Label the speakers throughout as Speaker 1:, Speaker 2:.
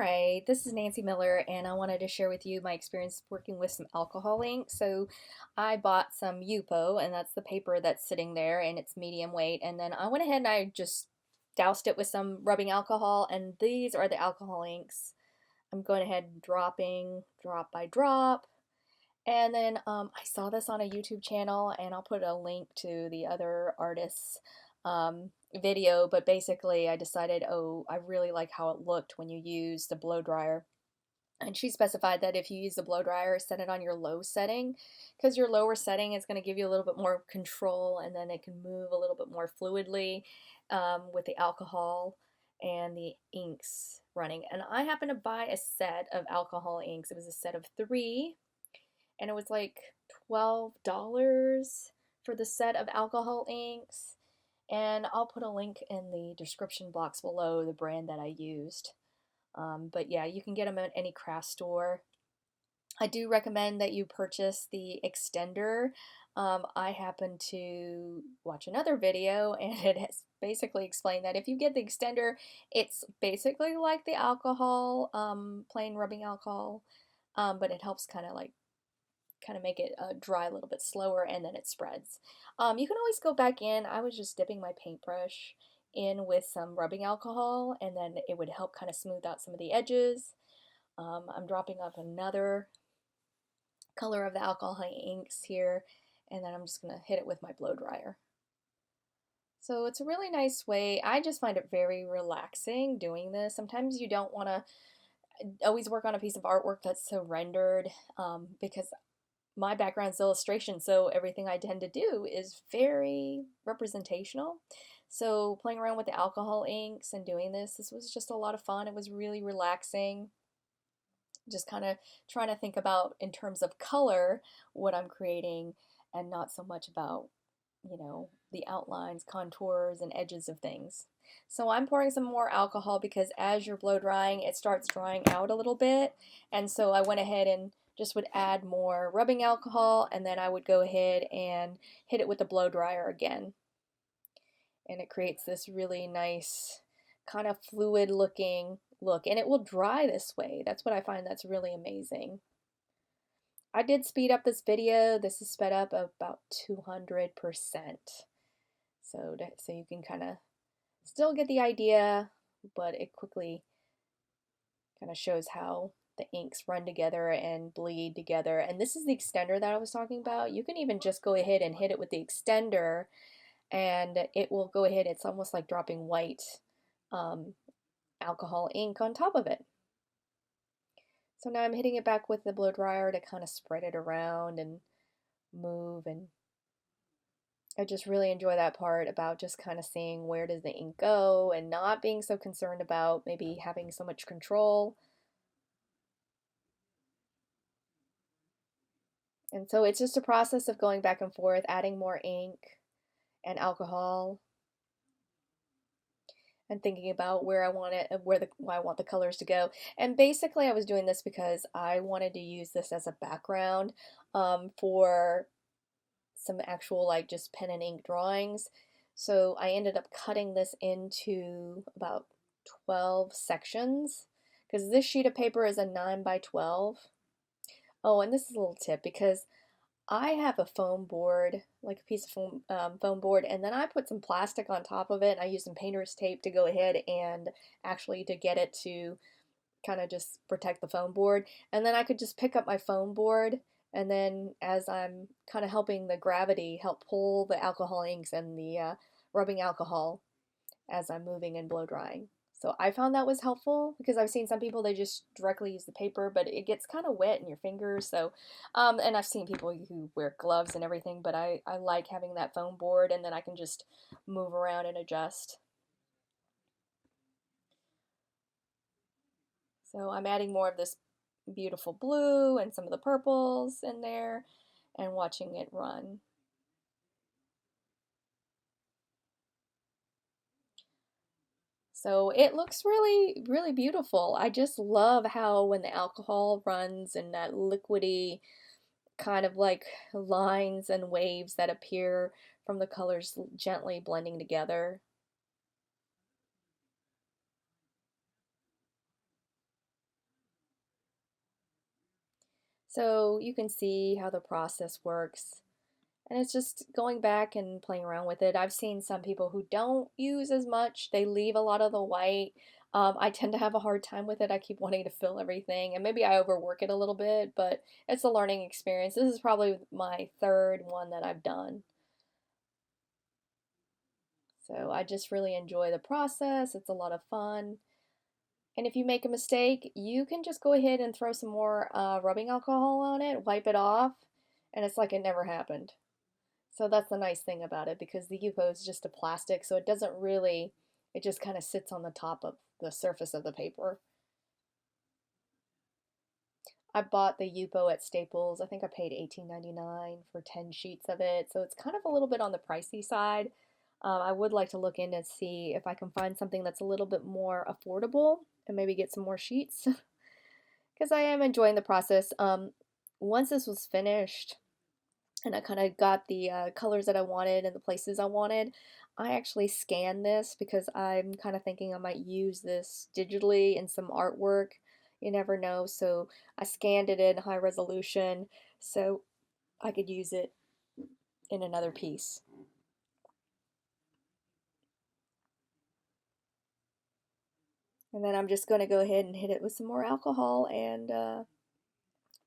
Speaker 1: Alright, this is Nancy Miller, and I wanted to share with you my experience working with some alcohol ink. So I bought some Yupo, and that's the paper that's sitting there, and it's medium weight. And then I went ahead and I just doused it with some rubbing alcohol, and these are the alcohol inks. I'm going ahead and dropping drop by drop. And then I saw this on a YouTube channel, and I'll put a link to the other artist's video. But basically, I decided, oh, I really like how it looked when you use the blow dryer. And she specified that if you use the blow dryer, set it on your low setting, because your lower setting is going to give you a little bit more control, and then it can move a little bit more fluidly with the alcohol and the inks running. And I happened to buy a set of alcohol inks. It was a set of 3, and it was like $12 for the set of alcohol inks. And I'll put a link in the description box below, the brand that I used. But yeah, you can get them at any craft store. I do recommend that you purchase the extender. I happened to watch another video, and it has basically explained that if you get the extender, it's basically like the alcohol, plain rubbing alcohol, but it helps kind of make it dry a little bit slower, and then it spreads. You can always go back in. I was just dipping my paintbrush in with some rubbing alcohol, and then it would help kind of smooth out some of the edges. I'm dropping off another color of the alcohol inks here, and then I'm just going to hit it with my blow dryer. So it's a really nice way. I just find it very relaxing doing this. Sometimes you don't want to always work on a piece of artwork that's so rendered, because my background's illustration, so everything I tend to do is very representational. So playing around with the alcohol inks and doing this was just a lot of fun. It was really relaxing. Just kind of trying to think about, in terms of color, what I'm creating, and not so much about, the outlines, contours, and edges of things. So I'm pouring some more alcohol because as you're blow drying, it starts drying out a little bit. And so I went ahead and just would add more rubbing alcohol, and then I would go ahead and hit it with the blow dryer again. And it creates this really nice kind of fluid looking look, and it will dry this way. That's what I find that's really amazing. I did speed up this video. This is sped up about 200%. So you can kind of still get the idea, but it quickly kind of shows how the inks run together and bleed together. And this is the extender that I was talking about. You can even just go ahead and hit it with the extender, and it will go ahead. It's almost like dropping white alcohol ink on top of it. So now I'm hitting it back with the blow dryer to kind of spread it around and move, and I just really enjoy that part about just kind of seeing where does the ink go and not being so concerned about maybe having so much control. And so it's just a process of going back and forth, adding more ink and alcohol, and thinking about where I want it, where I want the colors to go. And basically, I was doing this because I wanted to use this as a background for some actual just pen and ink drawings. So I ended up cutting this into about 12 sections, because this sheet of paper is a 9 by 12. Oh, and this is a little tip, because I have a foam board, like a piece of foam board, and then I put some plastic on top of it, and I use some painter's tape to go ahead and actually to get it to kind of just protect the foam board. And then I could just pick up my foam board, and then as I'm kind of helping the gravity help pull the alcohol inks and the rubbing alcohol as I'm moving and blow drying. So I found that was helpful, because I've seen some people, they just directly use the paper, but it gets kind of wet in your fingers. So, and I've seen people who wear gloves and everything, but I like having that foam board, and then I can just move around and adjust. So I'm adding more of this beautiful blue and some of the purples in there and watching it run. So it looks really, really beautiful. I just love how when the alcohol runs and that liquidy kind of like lines and waves that appear from the colors gently blending together. So you can see how the process works. And it's just going back and playing around with it. I've seen some people who don't use as much. They leave a lot of the white. I tend to have a hard time with it. I keep wanting to fill everything, and maybe I overwork it a little bit, but it's a learning experience. This is probably my third one that I've done. So I just really enjoy the process. It's a lot of fun. And if you make a mistake, you can just go ahead and throw some more rubbing alcohol on it, wipe it off, and it's like it never happened. So that's the nice thing about it, because the Yupo is just a plastic, so it doesn't really, it just kind of sits on the top of the surface of the paper. I bought the Yupo at Staples. I think I paid $18.99 for 10 sheets of it, so it's kind of a little bit on the pricey side. I would like to look in and see if I can find something that's a little bit more affordable and maybe get some more sheets because I am enjoying the process. Once this was finished, and I kind of got the colors that I wanted and the places I wanted, I actually scanned this because I'm kind of thinking I might use this digitally in some artwork. You never know. So I scanned it in high resolution so I could use it in another piece. And then I'm just going to go ahead and hit it with some more alcohol and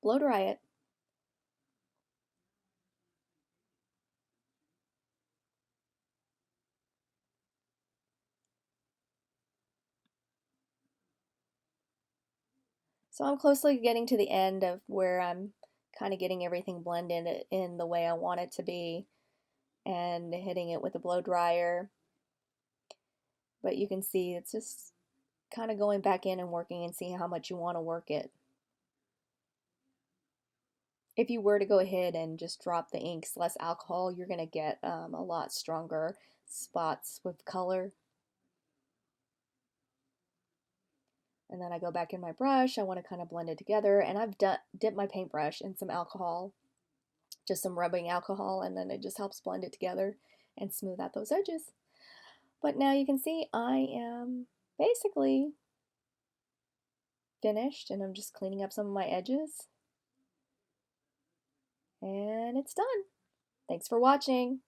Speaker 1: blow dry it. So I'm closely getting to the end of where I'm kind of getting everything blended in the way I want it to be and hitting it with a blow dryer. But you can see it's just kind of going back in and working and seeing how much you want to work it. If you were to go ahead and just drop the inks, less alcohol, you're going to get a lot stronger spots with color. And then I go back in my brush. I want to kind of blend it together. And I've dipped my paintbrush in some alcohol, just some rubbing alcohol, and then it just helps blend it together and smooth out those edges. But now you can see I am basically finished, and I'm just cleaning up some of my edges. And it's done. Thanks for watching.